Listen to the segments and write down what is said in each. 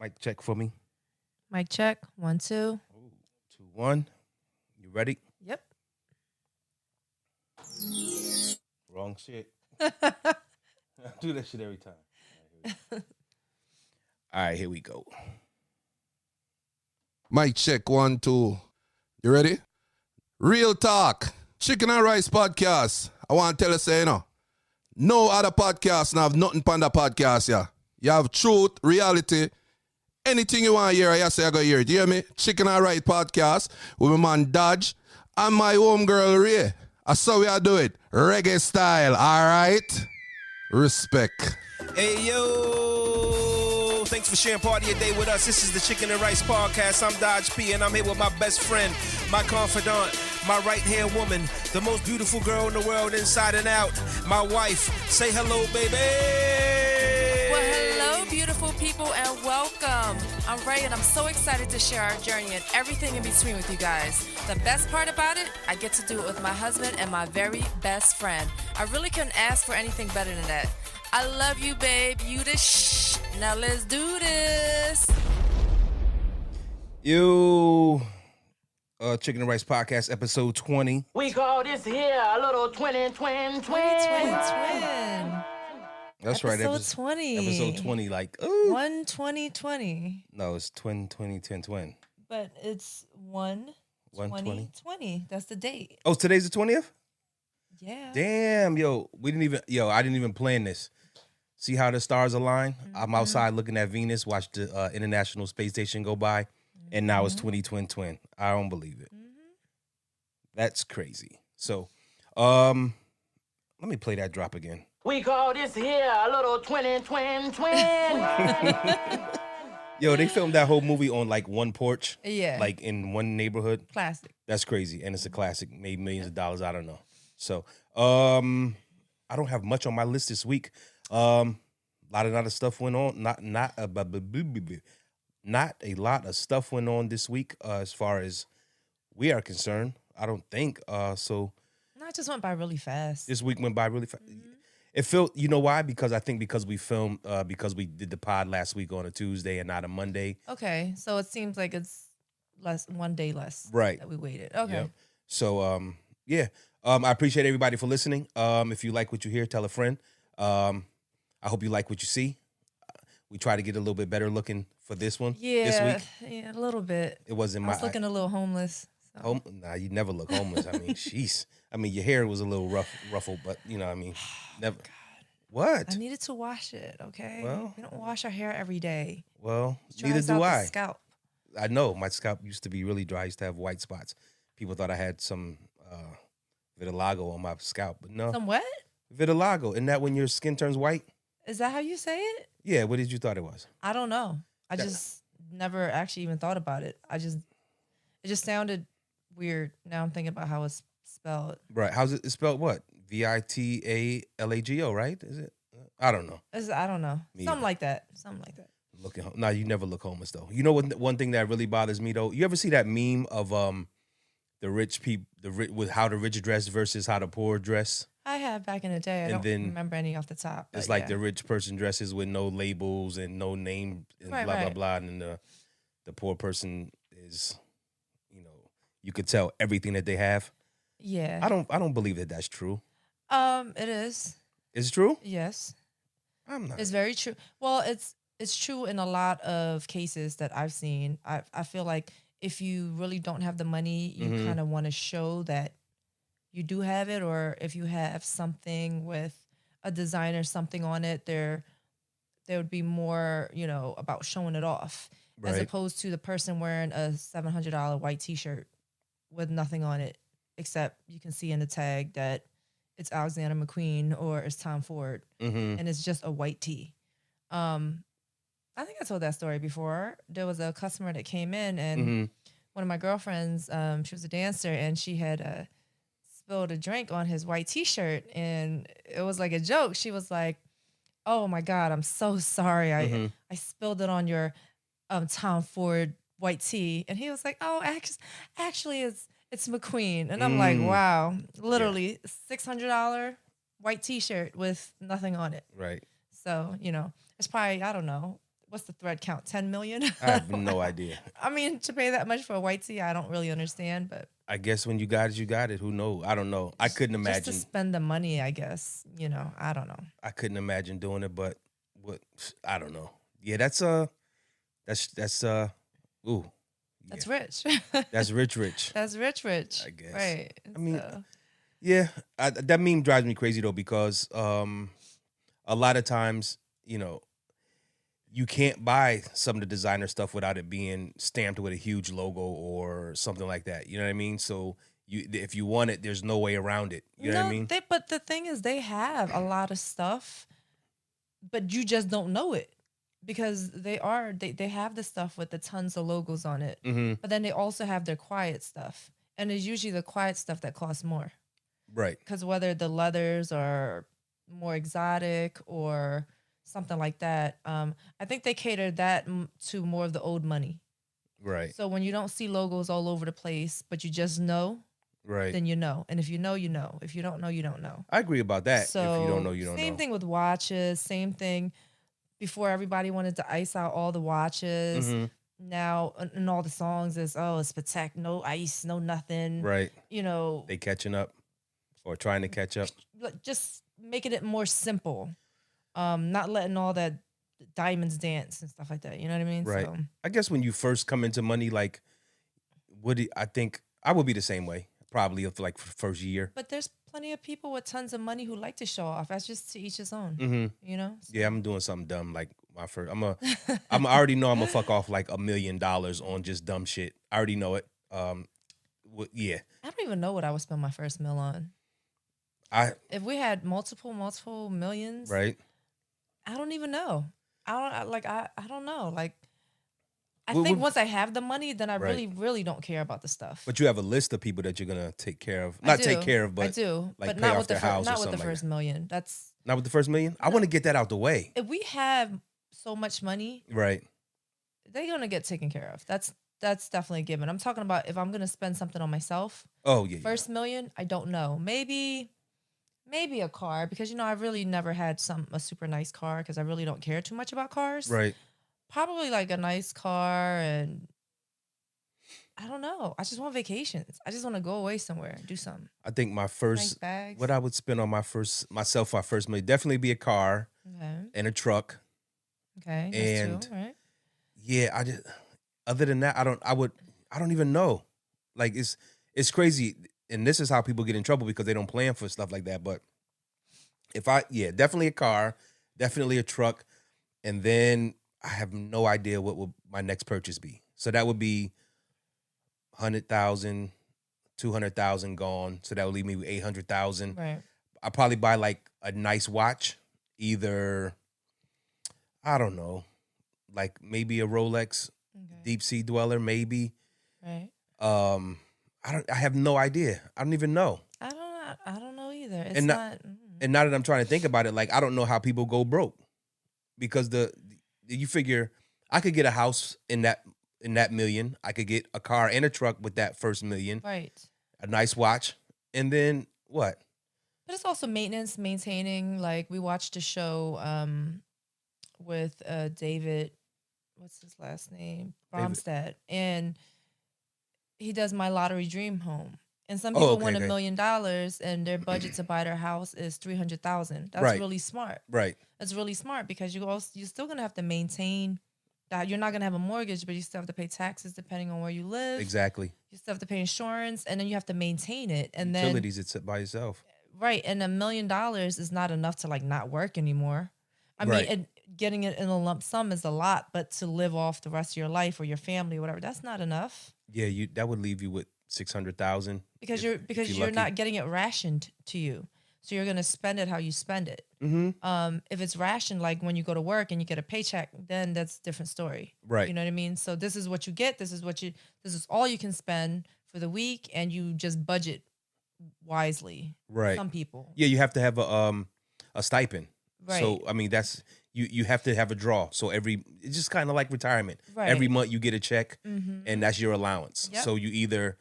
Mic check for me. Mic check. 1, 2. Ooh, 2, 1. You ready? Yep. Wrong shit. Do that shit every time. All right, here we go. Mic check 1, 2. You ready? Real talk. Chicken and Rice podcast. I want to tell you, no other podcast now have nothing on the podcast, yeah. You have truth, reality, anything you want to hear, I say I go hear it. You hear me? Chicken and Rice podcast with my man Dodge and my homegirl Ray. That's how we are do it. Reggae style, all right? Respect. Hey, yo. Thanks for sharing part of your day with us. This is the Chicken and Rice podcast. I'm Dodge P, and I'm here with my best friend, my confidant, my right-hand woman, the most beautiful girl in the world inside and out, my wife. Say hello, baby. Well, hello, beautiful people, and welcome. I'm Ray, and I'm so excited to share our journey and everything in between with you guys. The best part about it, I get to do it with my husband and my very best friend. I really couldn't ask for anything better than that. I love you, babe. You the shh. Now let's do this. You, Chicken and Rice podcast, episode 20. We call this here a little twin. Twin. That's right. Episode 20. Episode 20, like, ooh. 1/20/20. No, it's twin, 20. But it's 1/20/20. That's the date. Oh, today's the 20th? Yeah. Damn, I didn't even plan this. See how the stars align? Mm-hmm. I'm outside looking at Venus, watch the International Space Station go by, and now it's 20 twin. I don't believe it. Mm-hmm. That's crazy. So, let me play that drop again. We call this here a little twin. Yo, they filmed that whole movie on like one porch. Yeah. Like in one neighborhood. Classic. That's crazy. And it's a classic. Made millions of dollars. I don't know. So, I don't have much on my list this week. A lot of stuff went on. Not a lot of stuff went on this week as far as we are concerned. I don't think so. No, it just went by really fast. This week went by really fast. Mm-hmm. It felt, you know why? Because we filmed because we did the pod last week on a Tuesday and not a Monday. Okay, so it seems like it's one day less. Right. That we waited. Okay. Yeah. So yeah. I appreciate everybody for listening. If you like what you hear, tell a friend. I hope you like what you see. We try to get a little bit better looking for this one. Yeah, this week. Yeah, a little bit. It wasn't I was looking a little homeless. So. Nah, you never look homeless. I mean, jeez. I mean, your hair was a little ruffled, but you know, I mean, never. God. What? I needed to wash it. Okay. Well, we don't wash our hair every day. Well, Neither do I. The scalp. I know my scalp used to be really dry. I used to have white spots. People thought I had some vitiligo on my scalp, but no. Some what? Vitiligo. Isn't that when your skin turns white? Is that how you say it? Yeah. What did you thought it was? I don't know. I just never actually even thought about it. It just sounded weird. Now I'm thinking about how it's spelled. Right. How's it spelled? What? Vitalago, right? Is it? I don't know. I don't know. Something like that. No, you never look homeless though. You know what? One thing that really bothers me though. You ever see that meme of the rich people, with how the rich dress versus how the poor dress? I have back in the day. I don't remember any off the top. It's like the rich person dresses with no labels and no name and blah blah, and then the poor person is, you could tell everything that they have. Yeah. I don't believe that that's true. It is. Is it true? Yes. I'm not. It's very true. Well, it's true in a lot of cases that I've seen. I feel like if you really don't have the money, you kind of want to show that you do have it, or if you have something with a design or something on it, there would be more, about showing it off, as opposed to the person wearing a $700 white T-shirt with nothing on it, except you can see in the tag that it's Alexander McQueen or it's Tom Ford, and it's just a white tee. I think I told that story before. There was a customer that came in, and one of my girlfriends, she was a dancer, and she had spilled a drink on his white T-shirt, and it was like a joke. She was like, "Oh my God, I'm so sorry. I spilled it on your Tom Ford white tee." And he was like, "Oh, actually, it's McQueen." And I'm like, "Wow, literally $600 white T-shirt with nothing on it." Right. So it's probably, I don't know, what's the thread count? 10 million? I have no idea. I mean, to pay that much for a white tee, I don't really understand, but I guess when you got it, you got it. Who knows? I don't know. I couldn't just to imagine. spend the money, I guess, I don't know. I couldn't imagine doing it, but what? I don't know. Yeah, that's ooh. That's Yeah. rich. That's rich. That's rich. I guess. Right. I mean, So, yeah, that meme drives me crazy though because a lot of times, you can't buy some of the designer stuff without it being stamped with a huge logo or something like that. You know what I mean? So if you want it, there's no way around it. You know what I mean? But the thing is, they have a lot of stuff, but you just don't know it because they have the stuff with the tons of logos on it. Mm-hmm. But then they also have their quiet stuff, and it's usually the quiet stuff that costs more. Right. Because whether the leathers are more exotic or something like that, I think they cater that to more of the old money. Right. So when you don't see logos all over the place, but you just know, Right. then you know. And if you know, you know. If you don't know, you don't know. I agree about that. So if you don't know, you don't know. Same thing with watches. Same thing. Before everybody wanted to ice out all the watches. Mm-hmm. Now, in all the songs is, it's Protect, no ice, no nothing. Right. They They catching up or trying to catch up. just making it more simple. Not letting all that diamonds dance and stuff like that. You know what I mean? Right. So, I guess when you first come into money, like, I think I would be the same way, probably for the first year. but there's plenty of people with tons of money who like to show off. That's just to each his own. Mm-hmm. So, Yeah, I'm doing something dumb like my first. I already know I'm gonna fuck off like $1 million on just dumb shit. I already know it. Yeah. I don't even know what I would spend my first meal on. If we had multiple millions, Right. I don't even know. I don't know. Like, I Well, think well- once I have the money, then I Right. really don't care about the stuff. But you have a list of people that you're gonna take care of. I Not do. take care of, but I do, like but pay not off with the their house or not with the something like first million. That's not with the first million. I want to get that out the way. if we have so much money, Right. they're gonna get taken care of. That's definitely a given. I'm talking about if I'm gonna spend something on myself. Oh yeah. First million, I don't know. Maybe a car because I've really never had a super nice car because I really don't care too much about cars. Right. Probably like a nice car and I don't know. I just want vacations. I just want to go away somewhere, do something. I think my Nice first bags. what I would spend on myself for my first million definitely be a car Okay. and a truck. Okay. And- That's two. All right. Yeah, I just other than that, I don't even know. Like it's crazy. And this is how people get in trouble because they don't plan for stuff like that. But definitely a car, definitely a truck, and then I have no idea what will my next purchase be. So that would be 100,000, 200,000 gone. So that would leave me with 800,000. Right. I probably buy like a nice watch, either I don't know, like maybe a Rolex Okay. Deep Sea Dweller, maybe. Right. I have no idea. I don't even know. I don't know either. It's And not. And now that I'm trying to think about it, like I don't know how people go broke because you figure I could get a house in that million. I could get a car and a truck with that first million, Right. a nice watch, and then what? But it's also maintenance, maintaining. Like we watched a show with David, what's his last name? David. Bromstead. And he does My Lottery Dream Home. And some people win $1 million and their budget to buy their house is $300,000. That's Right. really smart. Right. That's really smart because you're still gonna have to maintain that. You're not gonna have a mortgage, but you still have to pay taxes depending on where you live. Exactly. You still have to pay insurance, and then you have to maintain it. And Utilities, it's by yourself. right, and $1 million is not enough to like not work anymore. I Right. mean, getting it in a lump sum is a lot, but to live off the rest of your life or your family or whatever, that's not enough. Yeah, that would leave you with 600,000 Because if you're lucky. not getting it rationed to you. So you're gonna spend it how you spend it. Mm-hmm. If it's rationed, like when you go to work and you get a paycheck, then that's a different story. Right. You know what I mean? So this is what you get. This is all you can spend for the week, and you just budget wisely. Right. Some people. Yeah, you have to have a stipend. Right. So I mean that's you have to have a draw. So it's just kind of like retirement. Right. Every month you get a check Mm-hmm. and that's your allowance. Yep. So you either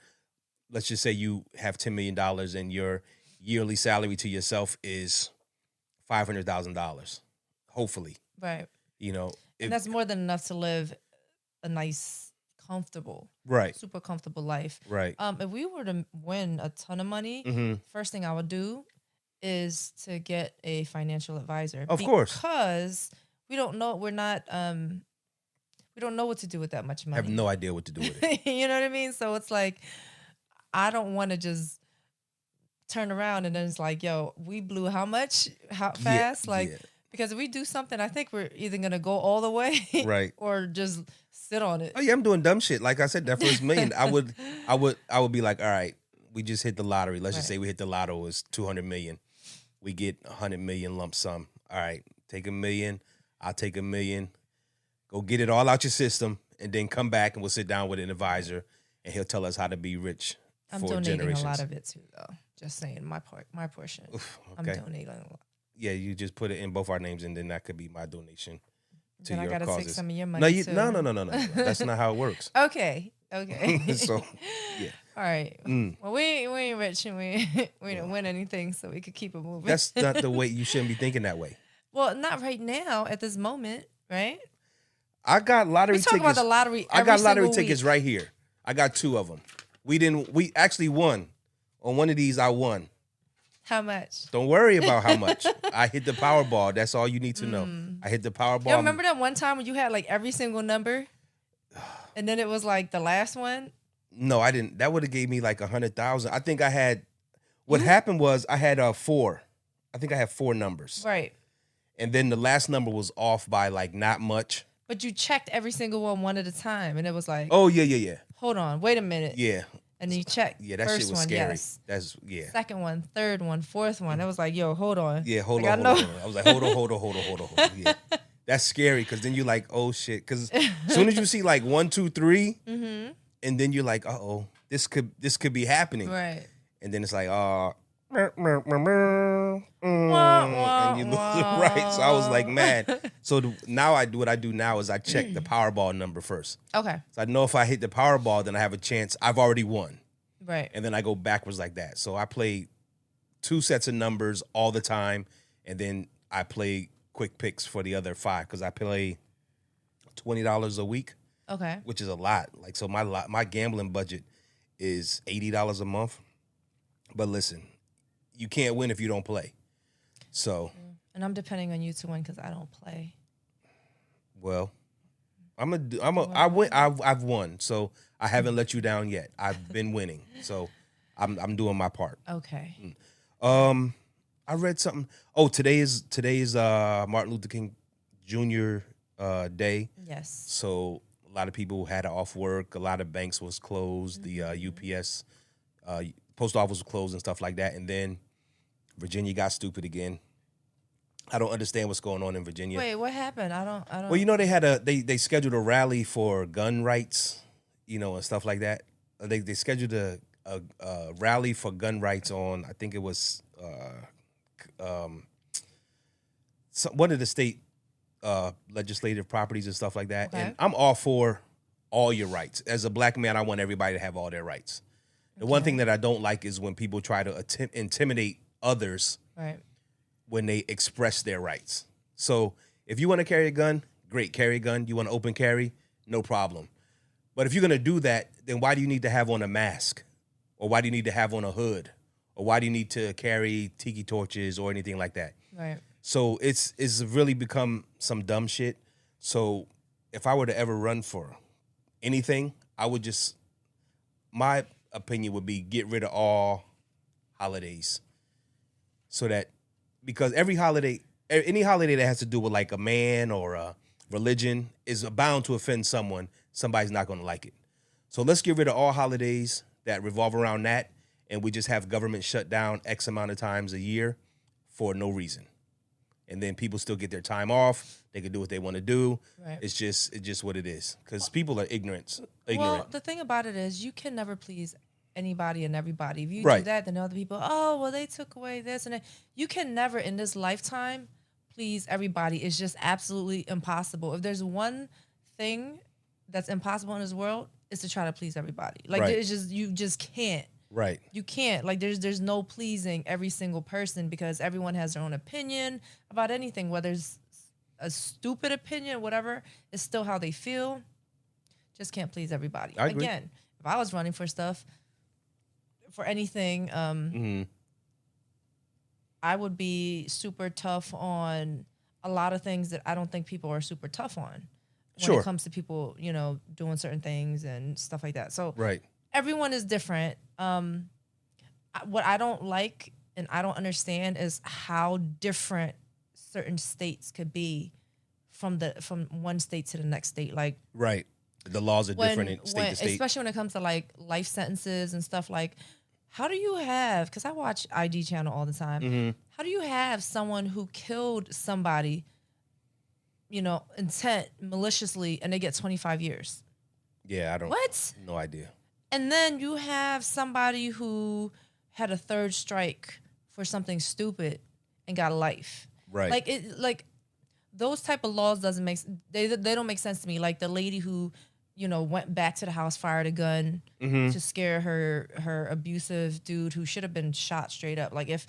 let's just say you have $10 million and your yearly salary to yourself is $500,000. Hopefully. Right. You know, And that's more than enough to live a nice, comfortable, right, super comfortable life. right. If we were to win a ton of money, Mm-hmm. first thing I would do is to get a financial advisor. Of course. Because we don't know, we don't know what to do with that much I money. have no idea what to do with it. You know what I mean? So it's like, I don't want to just turn around and then it's like, yo, we blew how much? How fast? yeah. Because if we do something, I think we're either going to go all the way Right. or just sit on it. Oh yeah, I'm doing dumb shit. Like I said, that first million, I would be like, all right, we just hit the lottery. Let's just say we hit the lotto is 200 million. We get 100 million lump sum. All right, take $1 million. I'll take $1 million. Go get it all out your system, and then come back and we'll sit down with an advisor, and he'll tell us how to be rich I'm for donating generations. a lot of it too, though. Just saying, my portion. Oof, I'm okay. donating a lot. Yeah, you just put it in both our names, and then that could be my donation to Then I your gotta causes. take some of your money No, too. no. That's not how it works. Okay. So, yeah. All right. Mm. Well, we ain't rich and we didn't win anything, so we could keep it moving. That's not the way. You shouldn't be thinking that way. Well, not right now at this moment, right? I got lottery We talk tickets. about the lottery. I got lottery single tickets week. right here. I got 2 of them. We actually won. On one of these, I won. How much? Don't worry about how much. I hit the Powerball. That's all you need to know. I hit the Powerball. You remember that one time when you had like every single number, and then it was like the last one? No, I didn't. That would have gave me like 100,000. I think I had. What happened was I had 4. I think I had 4 numbers, Right. and then the last number was off by like not much. But you checked every single one at a time, and it was like, Oh yeah. hold on, wait a minute. Yeah, And then you checked. yeah. That first shit was one, scary. yes. That's yeah. Second one, third one, fourth one. It was like, yo, hold on. Yeah, hold Like, on. I was like, hold on. Yeah. That's scary because then you're like, oh shit. Because as soon as you see like 1, 2, 3, and then you're like, oh, this could be happening. Right. And then it's like, and you lose wah. right. So I was like, man. So now what I do now is I check the Powerball number first. Okay. So I know if I hit the Powerball, then I have a chance. I've already won. Right. And then I go backwards like that. So I play 2 sets of numbers all the time, and then I play quick picks for the other 5 because I play $20 a week, Okay. which is a lot. Like so, my gambling budget is $80 a month. But listen, you can't win if you don't play. So, And I'm depending on you to win because I don't play. well, I've won. So I haven't let you down yet. I've been winning. So I'm doing my part. Okay. I read something. Oh, today is Martin Luther King Jr. Day. Yes. So a lot of people had off work. A lot of banks was closed. The UPS post office was closed and stuff like that. And then Virginia got stupid again. I don't understand what's going on in Virginia. Wait, what happened? I don't. Well, you know they scheduled a rally for gun rights, and stuff like that. They scheduled a rally for gun rights on, I think it was one of the state legislative properties and stuff like that. Okay. And I'm all for all your rights. As a black man, I want everybody to have all their rights. The one thing that I don't like is when people try to intimidate others Right. when they express their rights. So if you want to carry a gun, great, carry a gun. You want to open carry, no problem. But if you're going to do that, then why do you need to have on a mask? Or why do you need to have on a hood? Or why do you need to carry tiki torches or anything like that? Right. So it's really become some dumb shit. So if I were to ever run for anything, I would just, my opinion would be get rid of all holidays. So that, because every holiday, any holiday that has to do with like a man or a religion is bound to offend someone. Somebody's not going to like it. So let's get rid of all holidays that revolve around that, and we just have government shut down X amount of times a year for no reason. And then people still get their time off. They can do what they want to do. Right. It's just what it is. Because people are ignorant. Well, the thing about it is you can never please anybody and everybody. If you do Right. that, then other people, oh, well, they took away this and that. You can never in this lifetime please everybody. It's just absolutely impossible. If there's one thing that's impossible in this world, it's to try to please everybody. Like Right. it's just, you just can't. Right. You can't. Like there's no pleasing every single person because everyone has their own opinion about anything, whether it's a stupid opinion, whatever, it's still how they feel. Just can't please everybody. I agree. Again, if I was running for stuff, for anything, I would be super tough on a lot of things that I don't think people are super tough on when Sure. it comes to people, you know, doing certain things and stuff like that. So Right. everyone is different. What I don't like and I don't understand is how different certain states could be from one state to the next state. Like Right. The laws are different in state to state. especially when it comes to like life sentences and stuff. Like, how do you have? Because I watch ID channel all the time. Mm-hmm. How do you have someone who killed somebody, you know, intent maliciously, and they get 25 years? Yeah, I don't. What? No idea. And then you have somebody who had a third strike for something stupid and got a life. Right. Like those type of laws doesn't make they don't make sense to me. Like the lady who, you know, went back to the house, fired a gun to scare her abusive dude who should have been shot straight up. Like if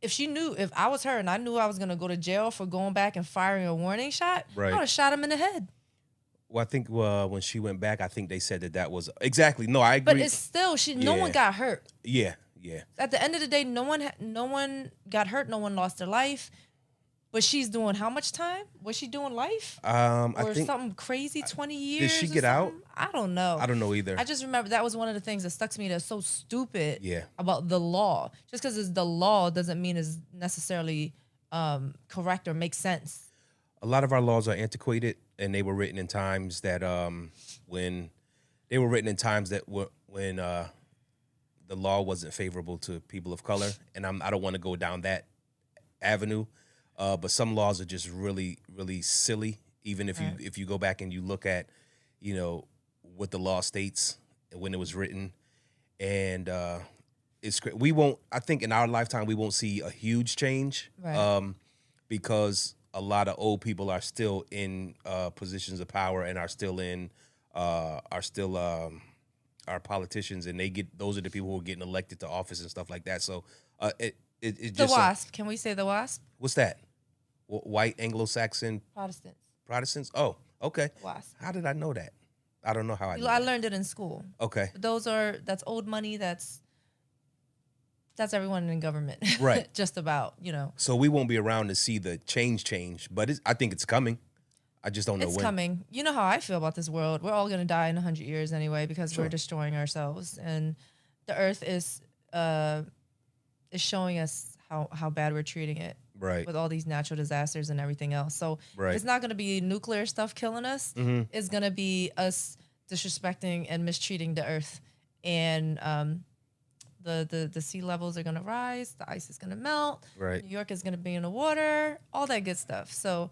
she knew, if I was her and I knew I was gonna go to jail for going back and firing a warning shot, Right. I would have shot him in the head. Well, I think when she went back, I think they said that was exactly. No, I agree. But it's still no one got hurt. Yeah. At the end of the day, no one got hurt. No one lost their life. But she's doing how much time? Was she doing life? I Or think something crazy, 20 years? she or get out? something? I don't know. I don't know either. I just remember that was one of the things that stuck to me that's so stupid Yeah. about the law. Just because it's the law doesn't mean it's necessarily correct or makes sense. A lot of our laws are antiquated, and they were written in times that when the law wasn't favorable to people of color, and I don't want to go down that avenue. But some laws are just really, really silly. Even if you go back and you look at, you know, what the law states and when it was written, and it's we won't. I think in our lifetime we won't see a huge change, Right. because a lot of old people are still in positions of power and are still our politicians, and those are the people who are getting elected to office and stuff like that. So it The just WASP. Can we say the WASP? what's that? White Anglo-Saxon Protestants? Oh, okay. WASP. How did I know that? I don't know how I know I that. learned it in school. Okay. That's old money. That's everyone in government. Right. Just about, you know. So we won't be around to see the change, but I think it's coming. I just don't know It's when. coming. You know how I feel about this world. We're all going to die in 100 years anyway because Sure. we're destroying ourselves. And the earth is showing us how bad we're treating it. Right. With all these natural disasters and everything else. So Right. it's not going to be nuclear stuff killing us. Mm-hmm. It's going to be us disrespecting and mistreating the earth. And the sea levels are going to rise. The ice is going to melt. Right. New York is going to be in the water. All that good stuff. So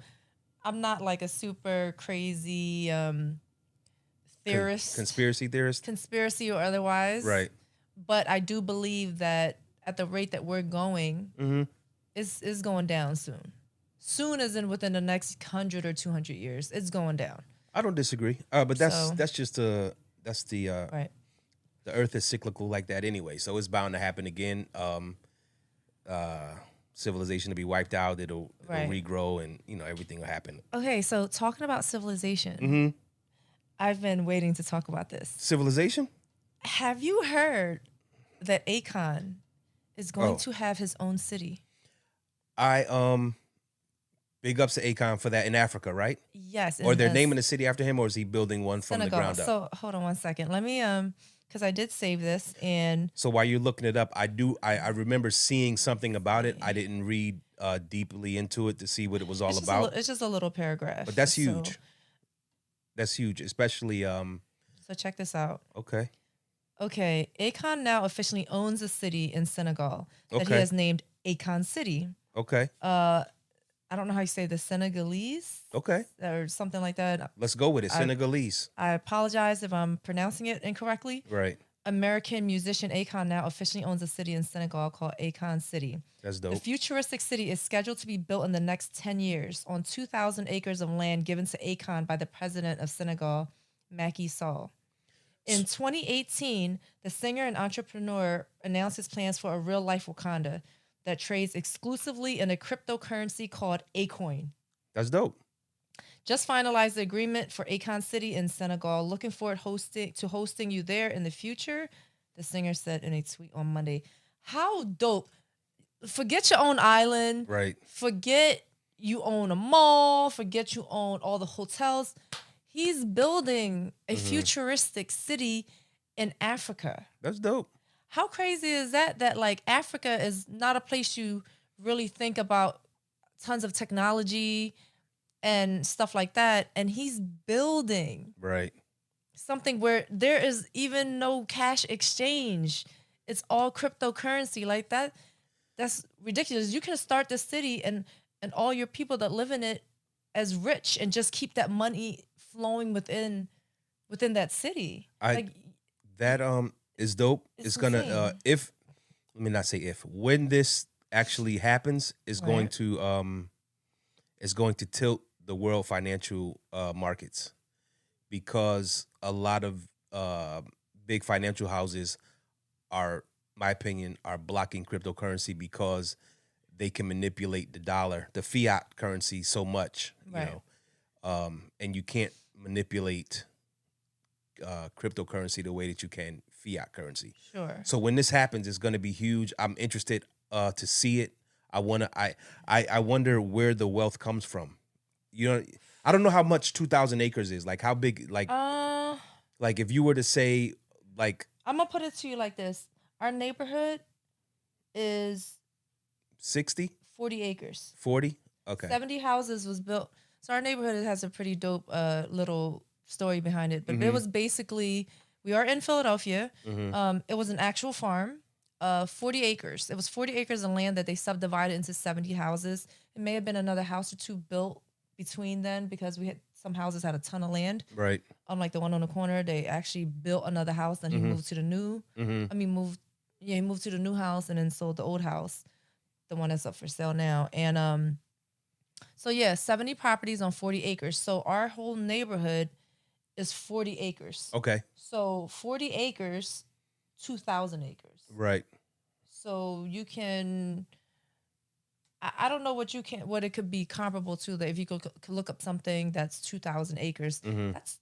I'm not like a super crazy theorist. Conspiracy theorist? Conspiracy or otherwise. Right. But I do believe that at the rate that we're going, Mm-hmm. is going down soon. Soon as in within the next 100 or 200 years, it's going down. I don't disagree. But that's So- the Right. the earth is cyclical like that anyway, so it's bound to happen again. Civilization to be wiped out, it'll Right. regrow, and you know everything will happen. Okay, so talking about civilization, Mm-hmm. I've been waiting to talk about this. Civilization? Have you heard that Akon is going Oh. to have his own city? Big ups to Akon for that in Africa, right? Yes. Or they're in naming the city after him, or is he building one from the Senegal. ground up? So hold on one second. Let me because I did save this and So while you're looking it up, I remember seeing something about it. I didn't read deeply into it to see what it was all it's about. it's just a little paragraph. But that's So- huge. That's huge, especially So check this out. okay. Okay, Akon now officially owns a city in Senegal that he Okay. has named Akon City. Okay. I don't know how you say the Senegalese Okay. or something like that. Let's go with it. Senegalese. I apologize if I'm pronouncing it incorrectly. Right. American musician Akon now officially owns a city in Senegal called Akon City. That's The dope. futuristic city is scheduled to be built in the next 10 years on 2,000 acres of land given to Akon by the president of Senegal, Macky Sall. In 2018, the singer and entrepreneur announced his plans for a real-life Wakanda that trades exclusively in a cryptocurrency called Akon. That's dope. Just finalized the agreement for Akon City in Senegal. Looking forward hosting you there in the future, the singer said in a tweet on Monday. How dope. Forget your own island. Right. Forget you own a mall. Forget you own all the hotels. He's building a futuristic city in Africa. That's dope. How crazy is that? That like Africa is not a place you really think about tons of technology and stuff like that. And he's building Right. something where there is even no cash exchange. It's all cryptocurrency like that. That's ridiculous. You can start the city and all your people that live in it as rich and just keep that money flowing within that city. That is dope. It's gonna insane. if let me not say if when this actually happens, it's going to tilt the world financial markets, because a lot of big financial houses are, my opinion, are blocking cryptocurrency because they can manipulate the dollar, the fiat currency, so much. Right. You know, and you can't manipulate cryptocurrency the way that you can fiat currency. Sure. So when this happens, it's going to be huge. I'm interested to see it. I wonder where the wealth comes from. You know, I don't know how much 2,000 acres is. Like how big? Like if you were to say, like, I'm gonna put it to you like this: our neighborhood is 60, 40 acres. 40. Okay. 70 houses was built. So our neighborhood has a pretty dope little story behind it. But it was basically, we are in Philadelphia. It was an actual farm, 40 acres. It was 40 acres of land that they subdivided into 70 houses. It may have been another house or two built between then, because some houses had a ton of land. Right. Unlike the one on the corner, they actually built another house. Then he moved to the new. He moved to the new house and then sold the old house, the one that's up for sale now. And so yeah, 70 properties on 40 acres. So our whole neighborhood is 40 acres. Okay. So 40 acres, 2,000 acres. Right. So you can, I don't know what it could be comparable to. That if you could look up something that's 2,000 acres,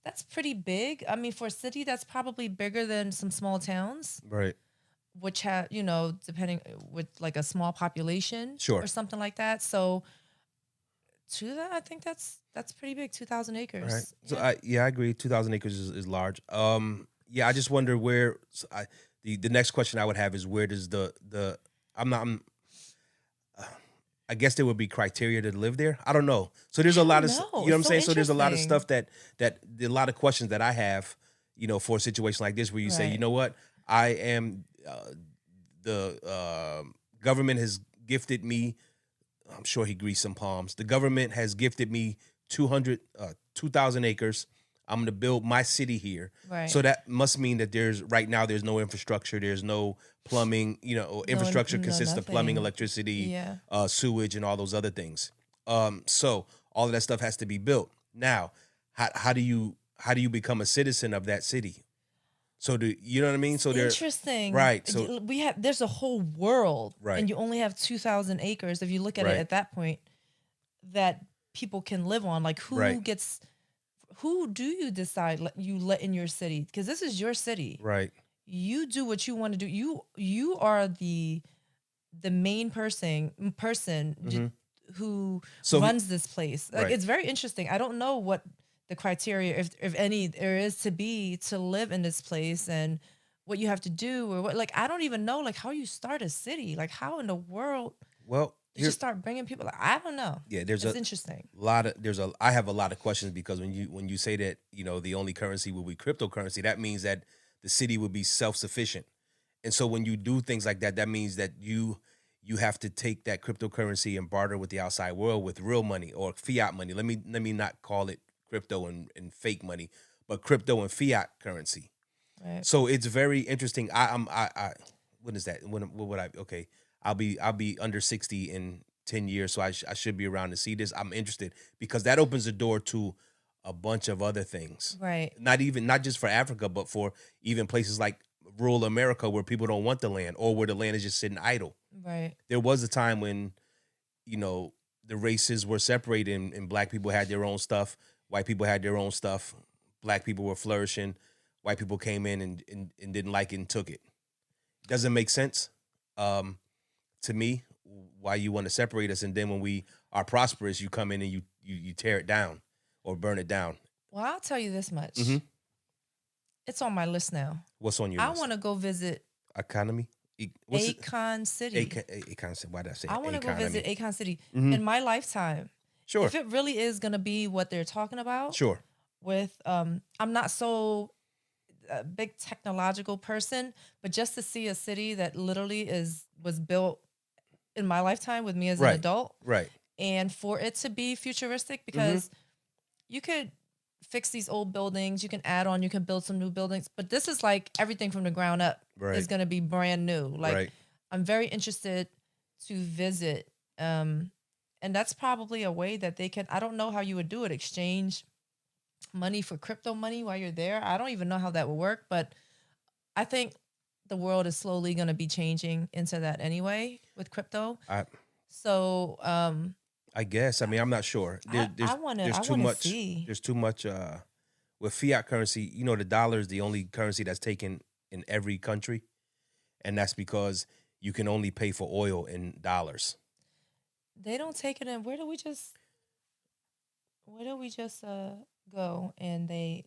that's pretty big. I mean, for a city, that's probably bigger than some small towns, Right. which have, depending with like a small population, Sure, or something like that. So I think that's pretty big. 2,000 acres. Right. So I agree. 2,000 acres is large. I just wonder where. The next question I would have is, where does I guess there would be criteria to live there. I don't know. So there's a lot of, you know what I'm saying? So there's a lot of stuff that a lot of questions that I have, for a situation like this, where you say, Right. you know what, I am, the government has gifted me, I'm sure he greased some palms. The government has gifted me 2,000 acres. I'm going to build my city here. Right. So that must mean that there's no infrastructure. There's no plumbing, infrastructure consists of plumbing, nothing. electricity, Yeah. sewage, and all those other things. So all of that stuff has to be built. Now, how do you become a citizen of that city? So you know what I mean? So Interesting. Right. So there's a whole world, Right. and you only have 2,000 acres. If you look at Right. it at that point, that people can live on. Like who do you decide you let in your city? Because this is your city. right. You do what you want to do. You are the main person who So runs this place. Like Right. it's very interesting. I don't know what the criteria, if any, there is to live in this place, and what you have to do, or what. Like I don't even know like how you start a city. Like how in the world Well, did you start bringing people? Like I don't know. yeah, It's interesting. I have a lot of questions, because when you say that, the only currency will be cryptocurrency, that means that the city will be self-sufficient. And so when you do things like that, that means that you have to take that cryptocurrency and barter with the outside world with real money or fiat money. Let me not call it crypto and fake money, but crypto and fiat currency. Right. So it's very interesting. When is that? What would I? Okay, I'll be under 60 in 10 years, so I should be around to see this. I'm interested, because that opens the door to a bunch of other things. Right. Not just for Africa, but for even places like rural America, where people don't want the land, or where the land is just sitting idle. Right. There was a time when, the races were separated, and black people had their own stuff, white people had their own stuff, black people were flourishing, white people came in and didn't like it and took it. Doesn't make sense to me why you want to separate us, and then when we are prosperous, you come in and you tear it down or burn it down. Well, I'll tell you this much. Mhm. It's on my list now. What's on your I list? want to go visit Economy? What's it? Akon City. Akon City. Why did I say I want to go Economy? visit Akon City Mhm. in my lifetime. Sure. If it really is going to be what they're talking about, Sure. with I'm not so a big technological person, but just to see a city that literally was built in my lifetime with me as an Right. adult, Right. and for it to be futuristic, Mm-hmm. because you could fix these old buildings, you can add on, you can build some new buildings, but this is like everything from the ground up Right. is going to be brand new. Like, Right. I'm very interested to visit, and that's probably a way that they can. I don't know how you would do it. Exchange money for crypto money while you're there. I don't even know how that would work, but I think the world is slowly going to be changing into that anyway with crypto. So I guess. I mean, I'm not sure. There's too much. see. There's too much. With fiat currency, you know, the dollar is the only currency that's taken in every country, and that's because you can only pay for oil in dollars. They don't take it in. Where do we just go and they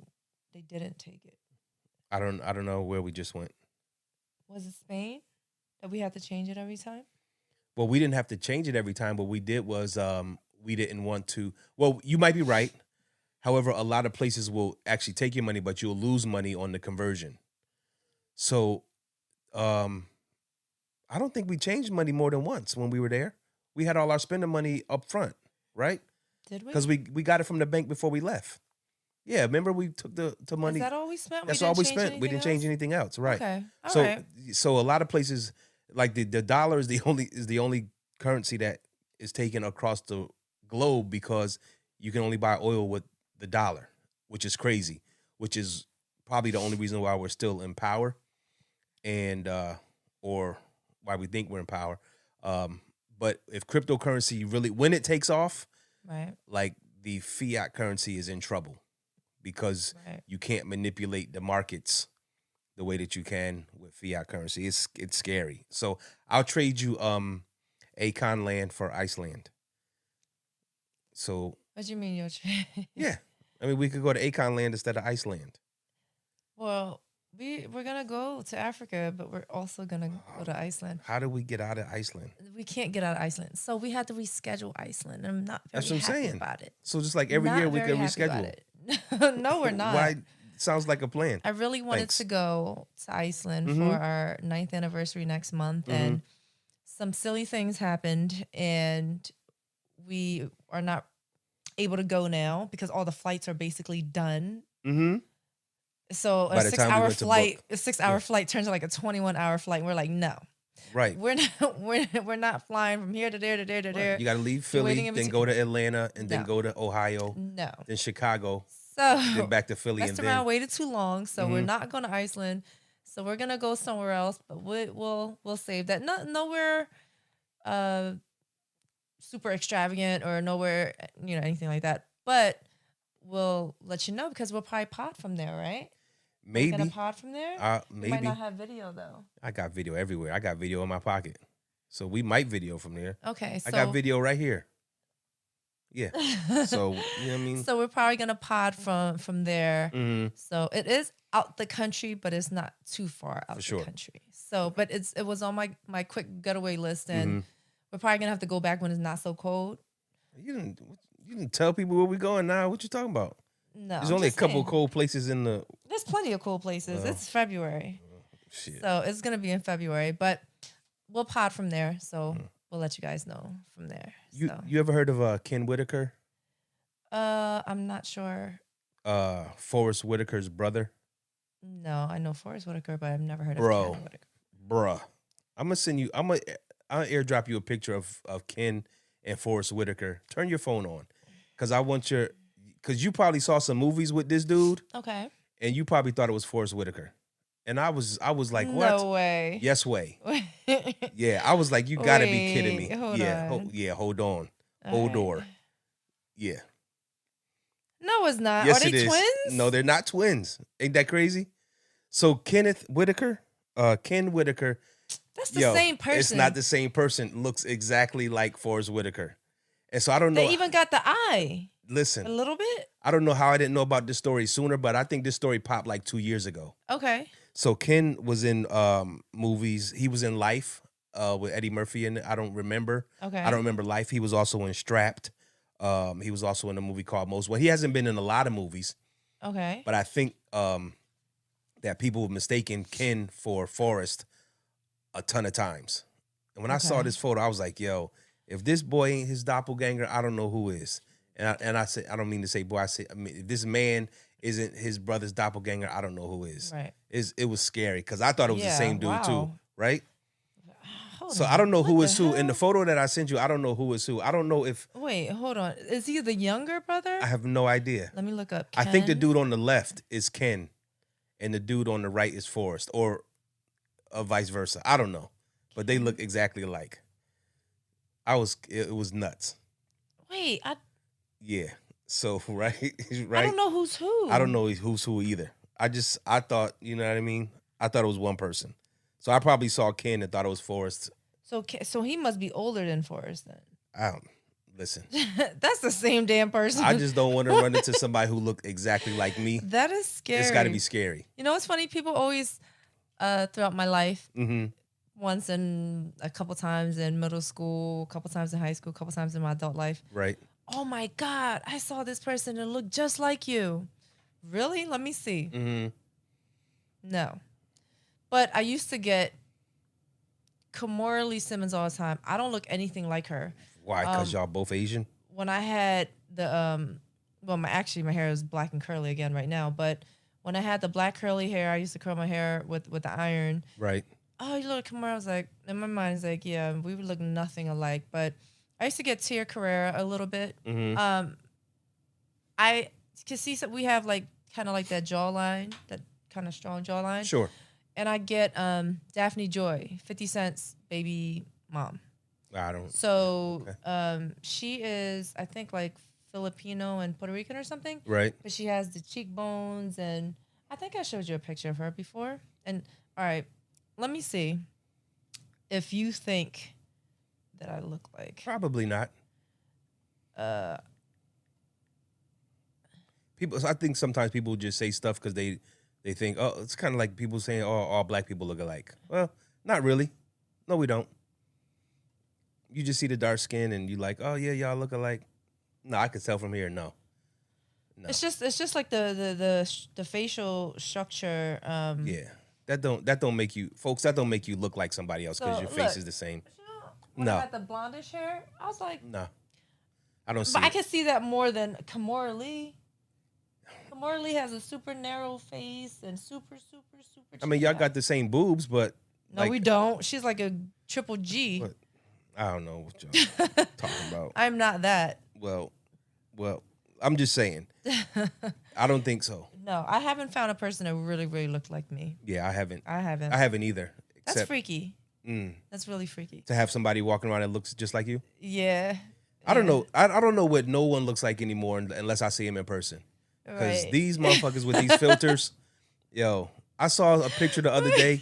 didn't take it? I don't know where we just went. Was it Spain that we had to change it every time? Well, we didn't have to change it every time. What we did was we didn't want to. Well, you might be right. However, a lot of places will actually take your money, but you'll lose money on the conversion. So, I don't think we changed money more than once when we were there. We had all our spending money up front, right? Did we? Because we got it from the bank before we left. Yeah, remember we took the money. Is that all we spent? That's all we spent. We didn't change anything else, right? Okay. All so right. so a lot of places, like the dollar is the only currency that is taken across the globe, because you can only buy oil with the dollar, which is crazy, which is probably the only reason why we're still in power, and or why we think we're in power. But if cryptocurrency really, when it takes off, Right. like the fiat currency is in trouble, because Right. you can't manipulate the markets the way that you can with fiat currency. It's scary. So I'll trade you Akon land for Iceland. So What do you mean you're yeah, I mean we could go to Akon land instead of Iceland. Well, we're gonna go to Africa, but we're also gonna go to Iceland. How do we get out of Iceland? We can't get out of Iceland, so we had to reschedule Iceland. I'm not very That's what I'm happy saying. about it. So just like every Not year we very could happy about reschedule. it. No, we're not. Why? Sounds like a plan. I really wanted Thanks. to go to Iceland Mhm. for our 9th anniversary next month, and some silly things happened, and we are not able to go now because all the flights are basically done. Mm-hmm. So By a the time we 6-hour went to flight, book. a 6-hour flight turns to like a 21-hour flight. And we're like, no, Right. we're not flying from here to there to there to there. You got to leave You're Philly, waiting in then between- go to Atlanta, and then No. go to Ohio, No. then Chicago, So then back to Philly, and messed then around, waited too long. So we're Mhm. not going to Iceland. So we're gonna go somewhere else, but we'll save that. Nowhere super extravagant or nowhere, anything like that. But we'll let you know because we'll probably pod from there, right? We're gonna maybe. pod from there. We might Maybe. not have video though. I got video everywhere. I got video in my pocket, so we might video from there. Okay, so I got video right here. Yeah. So you know what I mean. So we're probably gonna pod from there. Mhm. So it is out the country, but it's not too far out the sure. country. So, but it was on my quick getaway list, and Mhm. we're probably gonna have to go back when it's not so cold. You didn't tell people where we going now. What you talking about? No, There's I'm only a just couple saying. cold places in the There's plenty of cool places. Well. It's February, shit. so it's gonna be in February. But we'll pod from there. So we'll let you guys know from there. So You ever heard of Ken Whitaker? I'm not sure. Forrest Whitaker's brother. No, I know Forrest Whitaker, but I've never heard of Bro. Ken Whitaker. Bruh. I'll airdrop you a picture of Ken and Forrest Whitaker. Turn your phone on. Cause you probably saw some movies with this dude Okay. and you probably thought it was Forrest Whitaker. And I was like, what? No way. Yes way. Yeah. I was like, you gotta be kidding me. Wait, hold yeah. on. Hold on. All right. Odor. Yeah. No, it's not. Yes, Are it they is. twins? No, they're not twins. Ain't that crazy? So Ken Whitaker, That's the same person. it's not the same person. Looks exactly like Forrest Whitaker. And so I don't know. They even got the eye. A Listen, little bit. I don't know how I didn't know about this story sooner, but I think this story popped like 2 years ago. Okay. So Ken was in movies. He was in Life with Eddie Murphy in it. I don't remember. Okay. I don't remember Life. He was also in Strapped. He was also in a movie called Most. Well, he hasn't been in a lot of movies, Okay. but I think that people were mistaken Ken for Forrest a ton of times. And when I saw Okay. this photo, I was like, yo, if this boy ain't his doppelganger, I don't know who is. And I said, I don't mean to say boy, I mean, if this man isn't his brother's doppelganger, I don't know who is. Right. It was scary because I thought it was the same dude too, wow. right? Hold So on. I don't know What who the is who. In the hell? photo that I sent you, I don't know who is who. I don't know if Wait, hold on. Is he the younger brother? I have no idea. Let me look up. I think the Ken. dude on the left is Ken, and the dude on the right is Forrest, or vice versa. I don't know, but they look exactly alike. It was nuts. Wait, Yeah. So right, I right. don't know who's who. I don't know who's who either. I thought, you know what I mean? I thought it was one person. So I probably saw Ken and thought it was Forrest. So he must be older than Forrest then. I don't listen. That's the same damn person. I just don't want to run into somebody who looked exactly like me. That is scary. It's got to be scary. You know what's funny? People always, throughout my life, Mm-hmm. once and a couple times in middle school, a couple times in high school, a couple times in my adult life. Right. Oh my God, I saw this person and looked just like you. Really? Let me see. Mm-hmm. No. But I used to get Kamora Lee Simmons all the time. I don't look anything like her. Why? Because y'all both Asian? When I had the my hair is black and curly again right now, but when I had the black curly hair, I used to curl my hair with the iron. Right. Oh, you look Kamora. I was like, in my mind, it's like, yeah, we would look nothing alike. But I used to get Tia Carrera a little bit. Mm-hmm. I can see we have like kind of like that jawline, that kind of strong jawline. Sure. And I get Daphne Joy, 50 Cent's baby mom. I don't. So she is, I think, like Filipino and Puerto Rican or something. Right. But she has the cheekbones, and I think I showed you a picture of her before. And all right, let me see if you think that I look like. Probably not. People. I think sometimes people just say stuff because they think, oh, it's kind of like people saying, oh, all black people look alike. Well, not really. No, we don't. You just see the dark skin and you like, oh yeah, y'all look alike. No, I could tell from here. No. It's just like the facial structure. Yeah, that don't make you folks. That don't make you look like somebody else because So, your face look. is the same. When No. I had the blondish hair, I was like, No, I don't see. but I it. can see that more than Kamora Lee. Kamora Lee has a super narrow face and super. I mean, y'all got the same boobs, but No, like, we don't. She's like a triple G. What? I don't know what y'all talking about. I'm not that. Well, I'm just saying. I don't think so. No, I haven't found a person that really, really looked like me. Yeah, I haven't. I haven't. I haven't either. That's Except freaky. That's really freaky. to have somebody walking around that looks just like you. Yeah. I don't know. I don't know what no one looks like anymore unless I see him in person. Because Right. these motherfuckers with these filters, yo, I saw a picture the other day.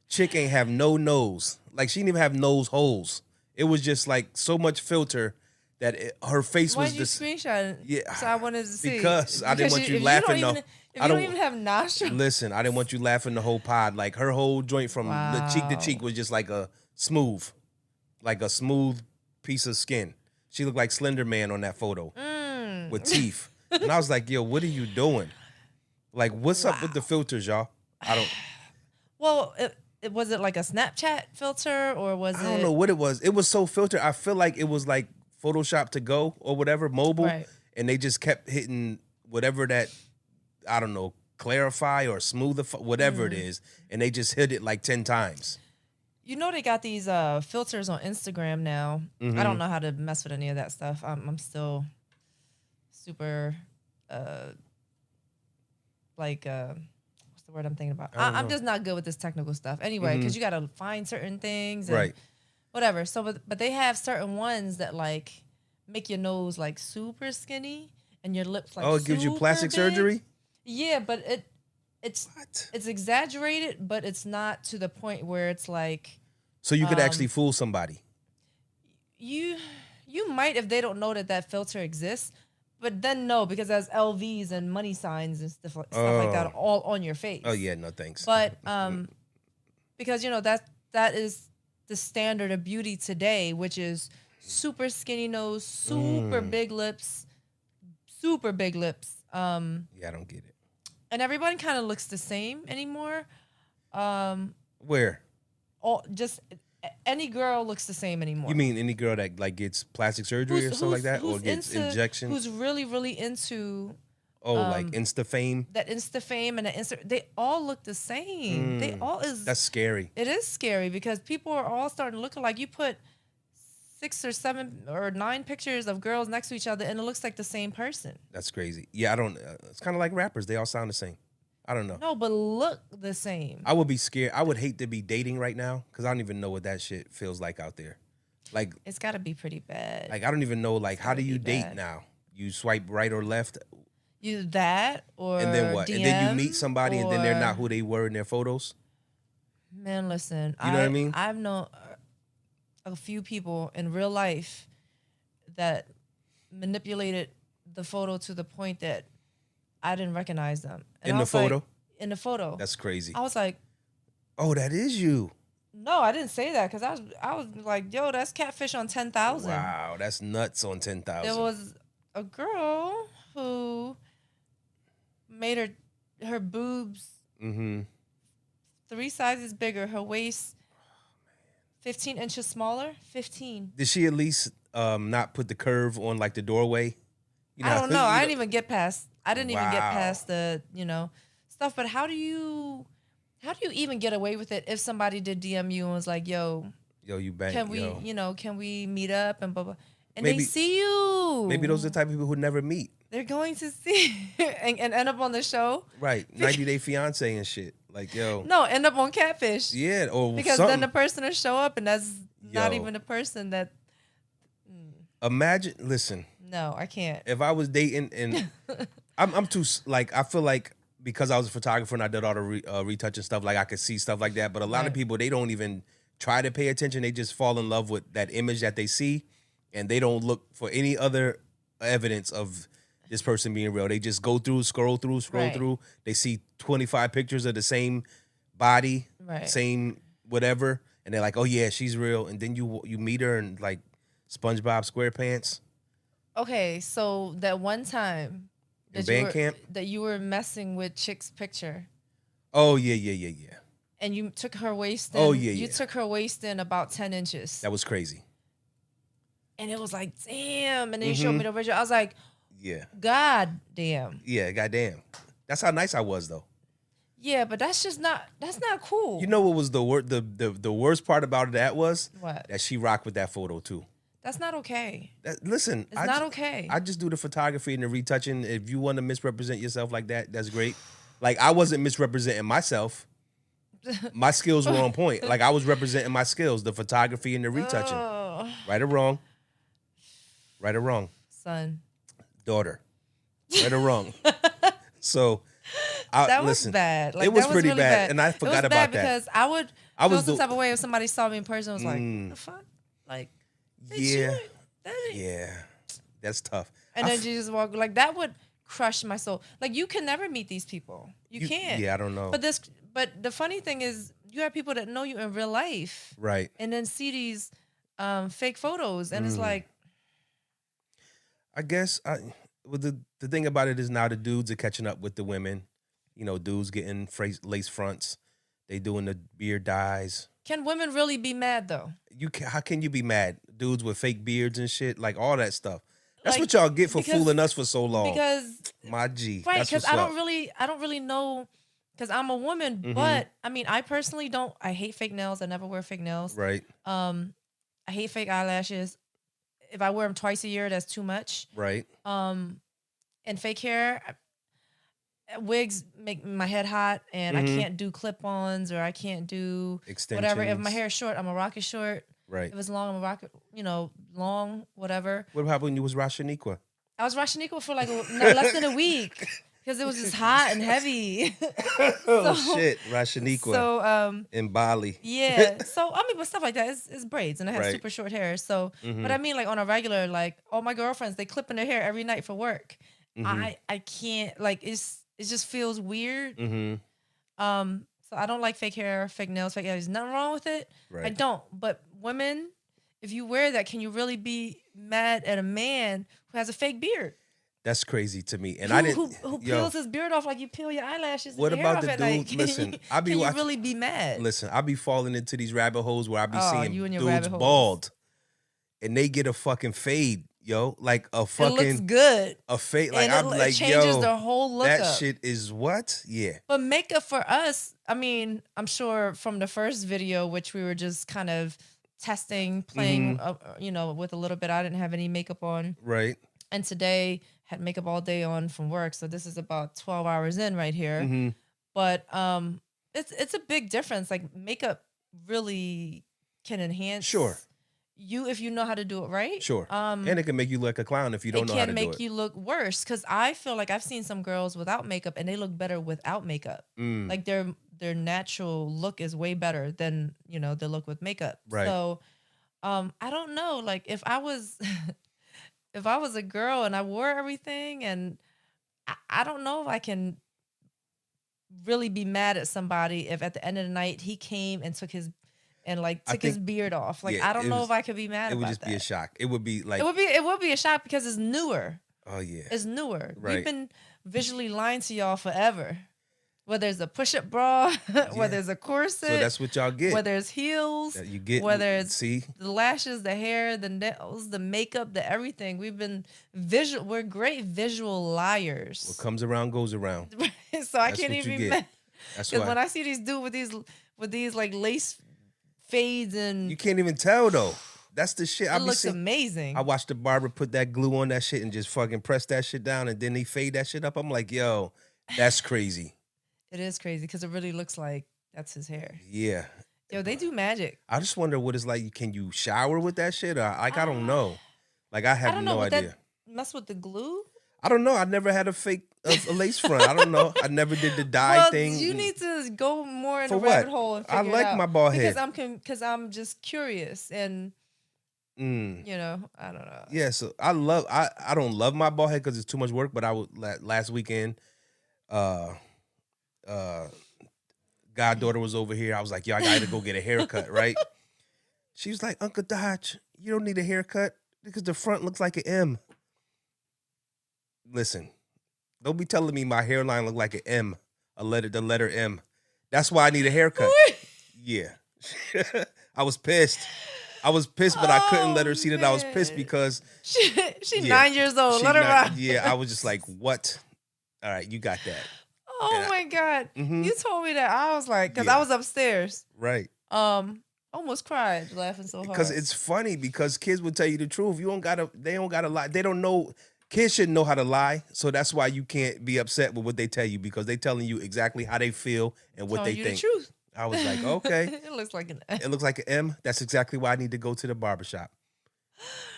Chick ain't have no nose. Like, she didn't even have nose holes. It was just like so much filter that her face Why was did you just. screenshot it? Yeah. So I wanted to see. Because I didn't want you if laughing, You though. don't if I you don't don't- even have nostrils. Listen, I didn't want you laughing the whole pod. Like, her whole joint from the cheek to cheek was just like a smooth piece of skin. She looked like Slender Man on that photo with teeth. And I was like, yo, what are you doing? Like, what's up with the filters, y'all? I don't Well, was it like a Snapchat filter or was it? I don't know what it was. It was so filtered. I feel like it was like Photoshop to go or whatever, mobile. Right. And they just kept hitting whatever that, I don't know, clarify or smoothify, whatever it is. And they just hit it like 10 times. You know they got these filters on Instagram now. I don't know how to mess with any of that stuff. I'm still super what's the word I'm thinking about? I'm just not good with this technical stuff. Anyway, because you got to find certain things and Right. whatever. So but they have certain ones that like make your nose like super skinny and your lips like Oh, it gives you super plastic big. surgery? Yeah, but it's What? it's exaggerated, but it's not to the point where it's like So you could actually fool somebody. you might if they don't know that filter exists, but then no, because there's LVs and money signs and stuff like that all on your face. Oh yeah, no thanks. But because that is the standard of beauty today, which is super skinny nose, super big lips, super big lips. Yeah, I don't get it. And everybody kind of looks the same anymore. Where? Just any girl looks the same anymore. You mean any girl that like gets plastic surgery or something like that, or gets injections? Who's really into like Insta fame? that Insta fame and the Insta, they all look the same. They all is. That's scary. It is scary because people are all starting to look alike. You put 6 or 7 or 9 pictures of girls next to each other, and it looks like the same person. That's crazy. Yeah, I don't. It's kind of like rappers. They all sound the same. I don't know. No, but look the same. I would be scared. I would hate to be dating right now because I don't even know what that shit feels like out there. Like, It's got to be pretty bad. I don't even know. Like, how do you be date bad. now? You swipe right or left, You that or and then what? DM, And then you meet somebody, and then they're or- not who they were in their photos. Man, listen. You know what I mean? I've known a few people in real life that manipulated the photo to the point that I didn't recognize them. And In I the was like- photo? in the photo. That's crazy. I was like, Oh, that is you. no, I didn't say that because I was like, yo, that's catfish on 10,000. Wow, that's nuts on 10,000. There was a girl who made her boobs 3 sizes bigger, her waist 15 inches smaller. 15. Did she at least not put the curve on like the doorway? You I don't know. you I didn't even get past. I didn't even get Wow. past the stuff. But how do you even get away with it if somebody did DM you and was like, "Yo, Yo, you bang. can we yo. can we meet up and blah blah?" And Maybe- they see you. Maybe those are the type of people who never meet. They're going to see and end up on the show. Right. 90 Day Fiance and shit. Like, yo. No, end up on Catfish. Yeah, or Because something. then the person will show up and that's not Yo. even the person that. Imagine, listen, No, I can't. if I was dating and I'm too, like, I feel like because I was a photographer and I did all the retouch and stuff, like I could see stuff like that. But a lot of Right. people, they don't even try to pay attention. They just fall in love with that image that they see and they don't look for any other evidence of this person being real. They just go through, scroll Right. through. They see 25 pictures of the same body, Right. same whatever. And they're like, oh yeah, she's real. And then you meet her and like SpongeBob SquarePants. Okay, so that one time In that you band were, camp? that you were messing with chick's picture Oh yeah. and you took her waist in. Oh, yeah, You yeah. took her waist in about 10 inches. That was crazy. And it was like, damn. And then you showed Mm-hmm. me the original. I was like, Yeah. God damn. Yeah, goddamn. That's how nice I was though. Yeah, but that's not cool. You know what was the worst part about that was? What? That she rocked with that photo too. That's not okay. Listen, It's not okay. I just do the photography and the retouching. If you want to misrepresent yourself like that, that's great. Like I wasn't misrepresenting myself. My skills were on point. Like I was representing my skills, the photography and the retouching. Oh, Right or wrong? Right or wrong? son. Daughter. Right or wrong? So That was listen, bad. Like, it was that pretty really bad, and I forgot it was about bad that. because I would I feel was some the- type of way if somebody saw me in person and was like, the fuck? Like, bitch, Yeah. that ain't- Yeah. That's tough. And then you just walk like that would crush my soul. Like you can never meet these people. You can't. Yeah, I don't know. But the funny thing is, you have people that know you in real life, Right. and then see these fake photos, and Mm. it's like, I guess the thing about it is now the dudes are catching up with the women. You know, dudes getting lace fronts. They doing the beard dyes. can women really be mad though? How can you be mad? Dudes with fake beards and shit, like all that stuff. That's Like, what y'all get for because- fooling us for so long. Because My G. right, That's because what's I up. don't really know. Because I'm a woman, Mm-hmm. but I mean, I personally don't. I hate fake nails. I never wear fake nails. Right. I hate fake eyelashes. If I wear them twice a year, that's too much. Right. And fake hair, wigs make my head hot, and I can't do clip-ons or I can't do Extensions. whatever. If my hair is short, I'm a rock it short. Right. If it's long, I'm a rock it, long, whatever. What happened when you was Rashaniqua? I was Rashaniqua for like less than a week because it was just hot and heavy. Shit, Rashaniqua. So in Bali. yeah. So I mean, but stuff like that is braids, and I have Right. super short hair. So, but I mean, like on a regular, like all my girlfriends, they clipping their hair every night for work. I can't like it just feels weird. So I don't like fake hair, fake nails, fake hair. There's nothing wrong with it. Right. I don't. But women, if you wear that, can you really be mad at a man who has a fake beard? That's crazy to me. And who, I didn't. who yo, peels his beard off like you peel your eyelashes? What and your hair about the off at night? dude? Listen, I be can you watching. really be mad? Listen, I be falling into these rabbit holes where I be Oh, seeing you and your dudes rabbit holes. bald, and they get a fucking fade, yo, like a It looks fucking good. a fade. Like And I'm it like, changes yo, their whole look that up. shit is what? Yeah, But makeup for us, I mean, I'm sure from the first video, which we were just kind of testing, playing, with a little bit. I didn't have any makeup on. right. And today had makeup all day on from work. So this is about 12 hours in right here. Mm-hmm. But it's a big difference. Like makeup really can enhance Sure. you if you know how to do it right. Sure. And it can make you look like a clown if you don't it know how to can do make it. you look worse because I feel like I've seen some girls without makeup and they look better without makeup. Mm. Like their natural look is way better than their look with makeup. Right. So I don't know. Like if I was if I was a girl and I wore everything, and I don't know if I can really be mad at somebody if at the end of the night he came and took his beard off. Like yeah, I don't know if I could be mad It about would just that. be a shock. It would be like, It would be a shock because it's newer. oh yeah, It's newer. Right. We've been visually lying to y'all forever. Whether it's a push-up bra, whether it's a corset, so that's what y'all get. whether it's heels, That you get. whether it's see, the lashes, the hair, the nails, the makeup, the everything. We've been visual. We're great visual liars. what comes around goes around. So I That's can't what even you be get. mad. That's Because why when I see these dudes with these like lace fades and you can't even tell though. That's the shit. it looks amazing. I watched the barber put that glue on that shit and just fucking press that shit down, and then he fade that shit up. I'm like, yo, that's crazy. It is crazy because it really looks like that's his hair. Yeah. Yo, they do magic. I just wonder what it's like. Can you shower with that shit? Or, like, I don't know. Like, I have I don't know. no Would idea. that mess with the glue? I don't know. I never had a fake a lace front. I don't know. I never did the dye Well, thing. you need to go more in For the rabbit what? hole and I figure like it out. my bald head. Because I'm just curious and Mm. I don't know. Yeah, so I don't love my bald head because it's too much work. But I would last weekend, goddaughter was over here. I was like, yo, I gotta go get a haircut, right? She was like, Uncle Dodge, you don't need a haircut because the front looks like an M. Listen, don't be telling me my hairline look like an M, the letter M. That's why I need a haircut. Yeah. I was pissed. But I couldn't let her see that I was pissed man. because She's yeah, 9 years old. she Let her not- rock. Yeah, I was just like, what? All right, you got that. Oh Yeah. my God. Mhm. You told me that. I was like, because Yeah. I was upstairs. Right. Almost cried laughing so hard. Because it's funny because kids would tell you the truth. They don't gotta lie. They don't know. Kids shouldn't know how to lie. So that's why you can't be upset with what they tell you because they telling you exactly how they feel and what Telling they you think. the truth. I was like, okay. It looks like an It looks like an M. That's exactly why I need to go to the barbershop.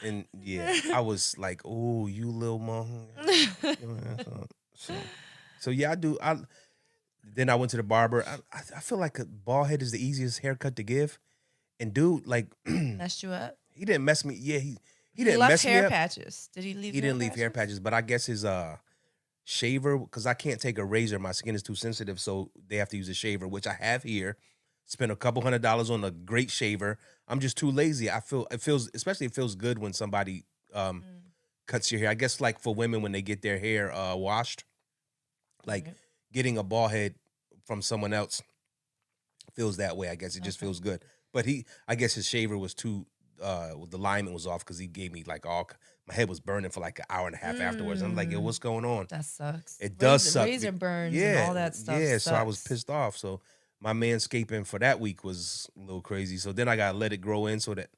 And yeah, I was like, oh, you little mom. So yeah, I do. Then I went to the barber. I feel like a bald head is the easiest haircut to give. And dude, like, messed you up. he didn't mess me. Yeah, he He didn't left mess me hair up. patches. Did he leave? He didn't leave hair patches, but I guess his shaver, because I can't take a razor. My skin is too sensitive, so they have to use a shaver, which I have here. Spent a couple $100s on a great shaver. I'm just too lazy. It feels good when somebody cuts your hair. I guess like for women when they get their hair washed, like getting a bald head from someone else feels that way. I guess it just feels good. But I guess his shaver was too. The alignment was off because he gave me like my head was burning for like an hour and a half afterwards. I'm like, yo, what's going on? That sucks. It does suck. Razor burns and all that stuff. Yeah, so I was sucks. pissed off. So my manscaping for that week was a little crazy. So then I gotta let it grow in so that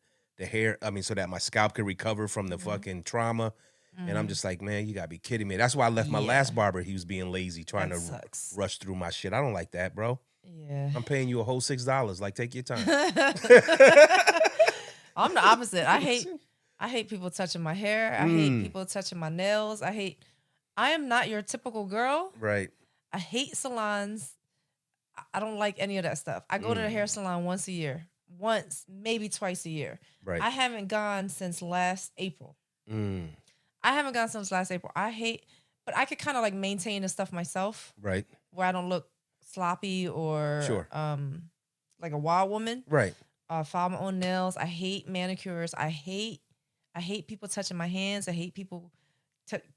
so that my scalp can recover from the fucking trauma. And I'm just like, man, you gotta be kidding me. That's why I left my last barber. He was being lazy, trying That to sucks. rush through my shit. I don't like that, bro. Yeah. I'm paying you a whole $6. Like, take your time. I'm the opposite. I hate I hate people touching my hair. I hate people touching my nails. I am not your typical girl. Right. I hate salons. I don't like any of that stuff. I go to the hair salon once a year. Once, maybe twice a year. Right. I haven't gone since last April. Mm. I haven't gone since last April. But I could kind of like maintain the stuff myself. Right. Where I don't look sloppy or like a wild woman. Right. File my own nails. I hate manicures. I hate people touching my hands. I hate people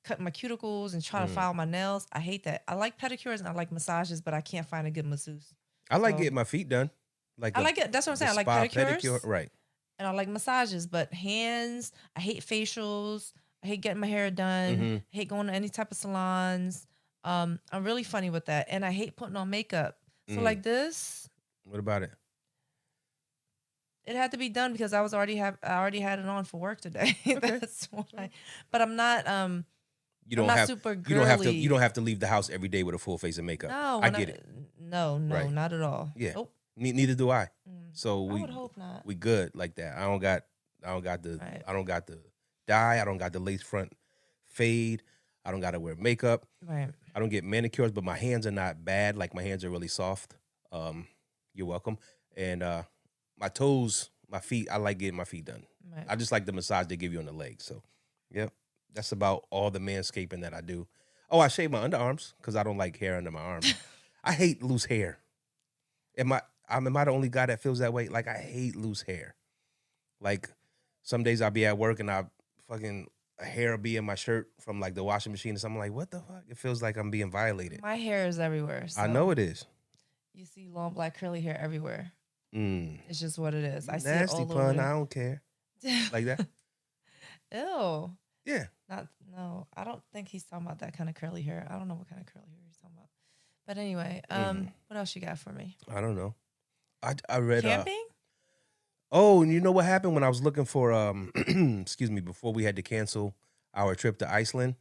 cutting my cuticles and trying to file my nails. I hate that. I like pedicures and I like massages, but I can't find a good masseuse. I like getting my feet done. Like I like it. That's what I'm saying. I like pedicures. Right. And I like massages, but hands, I hate facials. I hate getting my hair done. I hate going to any type of salons. I'm really funny with that. And I hate putting on makeup. So like this. What about it? It had to be done because I already had it on for work today. Okay. That's why. But I'm not super girly. You don't have to leave the house every day with a full face of makeup. No, I get it. No, right. Not at all. Yeah. Nope. Neither do I. So I would hope not. We good like that. I don't got the dye. I don't got the lace front fade. I don't got to wear makeup. Right. I don't get manicures, but my hands are not bad. Like my hands are really soft. You're welcome. And my toes, my feet, I like getting my feet done. Right. I just like the massage they give you on the legs. So, yep, that's about all the manscaping that I do. Oh, I shave my underarms because I don't like hair under my arms. I hate loose hair. Am I the only guy that feels that way? Like, I hate loose hair. Like, some days I'll be at work and a hair will be in my shirt from, like, the washing machine or something. Like, what the fuck? It feels like I'm being violated. My hair is everywhere. So I know it is. You see long, black, curly hair everywhere. It's just what it is. I see nasty it all pun. over. I don't care. Like that. Ew. Yeah. No. I don't think he's talking about that kind of curly hair. I don't know what kind of curly hair he's talking about. But anyway, what else you got for me? I don't know. I read camping. Oh, and you know what happened when I was looking for excuse me, before we had to cancel our trip to Iceland?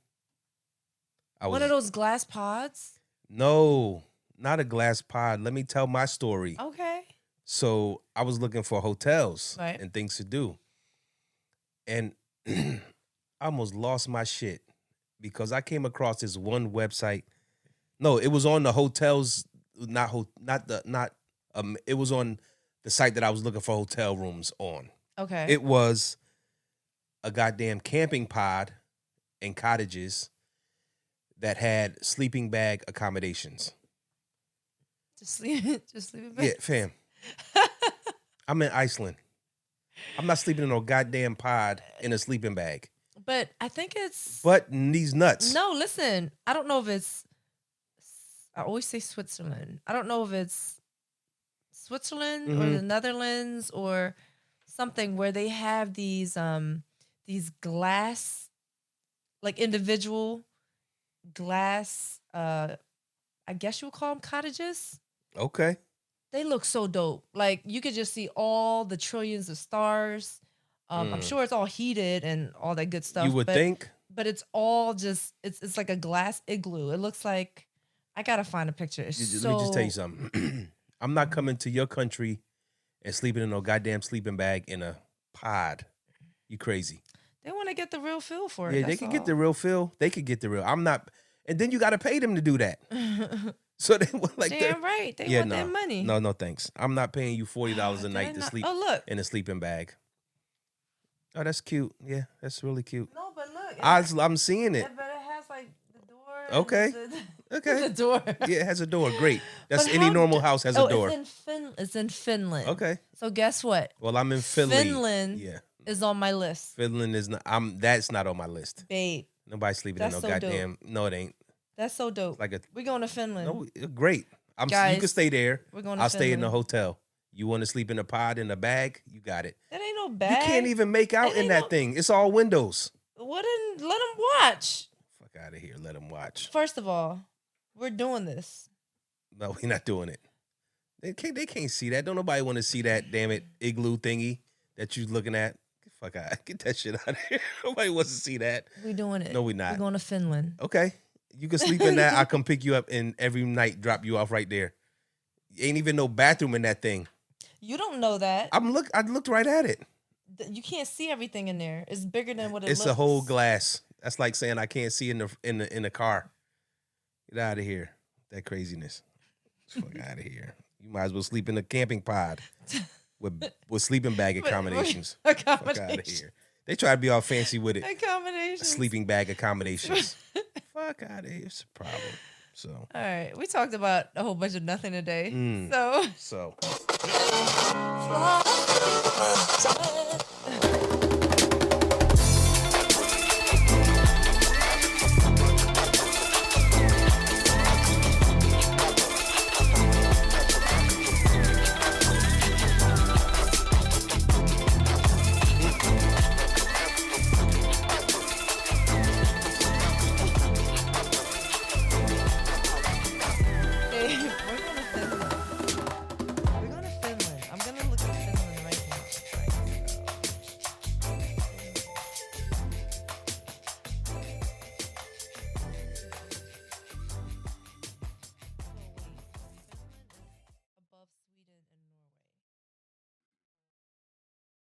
One of those glass pods? No, not a glass pod. Let me tell my story. Okay. So I was looking for hotels and things to do. And I almost lost my shit because I came across this one website. No, it was on the hotels, it was on the site that I was looking for hotel rooms on. Okay. It was a goddamn camping pod and cottages that had sleeping bag accommodations. Just sleeping bag? Yeah, fam. I'm in Iceland. I'm not sleeping in no goddamn pod in a sleeping bag. But I think it's... But these nuts. No, listen. I don't know if it's... I always say Switzerland. I don't know if it's Switzerland or the Netherlands or something where they have these glass, like individual glass, I guess you would call them cottages. Okay. They look so dope. Like you could just see all the trillions of stars. I'm sure it's all heated and all that good stuff. You would think. But it's all just, it's like a glass igloo. It looks like, I gotta find a picture. Let me just tell you something. I'm not coming to your country and sleeping in no goddamn sleeping bag in a pod. You crazy. They want to get the real feel for it. Yeah, they can get the real feel. They could get the real. I'm not. And then you got to pay them to do that. So they want like damn right. They want their money. No, thanks. I'm not paying you $40 a night to sleep in a sleeping bag. Oh, that's cute. Yeah, that's really cute. No, but look. I'm seeing it. But it has like the door. Okay. Okay. The door. Yeah, it has a door. Great. That's any normal house has a door. It's in Finland. Okay. So guess what? Well, I'm in Philly. Finland is on my list. Finland is not. That's not on my list. Babe. Nobody's sleeping in no goddamn. Dope. No, it ain't. That's so dope. We're going to Finland. No, great. Guys, you can stay there. We're going to I'll Finland. stay in the hotel. You want to sleep in a pod in a bag? You got it. That ain't no bag. You can't even make out in that thing. It's all windows. Well, then let them watch. Fuck out of here. Let them watch. First of all, we're doing this. No, we're not doing it. They can't see that. Don't nobody want to see that, damn it, igloo thingy that you looking at. Fuck out. Get that shit out of here. Nobody wants to see that. We're doing it. No, we're not. We're going to Finland. Okay. You can sleep in that. I'll come pick you up and every night drop you off right there. Ain't even no bathroom in that thing. You don't know that. I looked right at it. you can't see everything in there. It's bigger than what it It's looks. a whole glass. That's like saying I can't see in the car. Get out of here. That craziness. Fuck out of here. You might as well sleep in a camping pod with sleeping bag accommodations. Fuck out of here. They try to be all fancy with it. Accommodations. Sleeping bag accommodations. Fuck out of here. It's a problem. So. All right. We talked about a whole bunch of nothing today. Mm. So. So.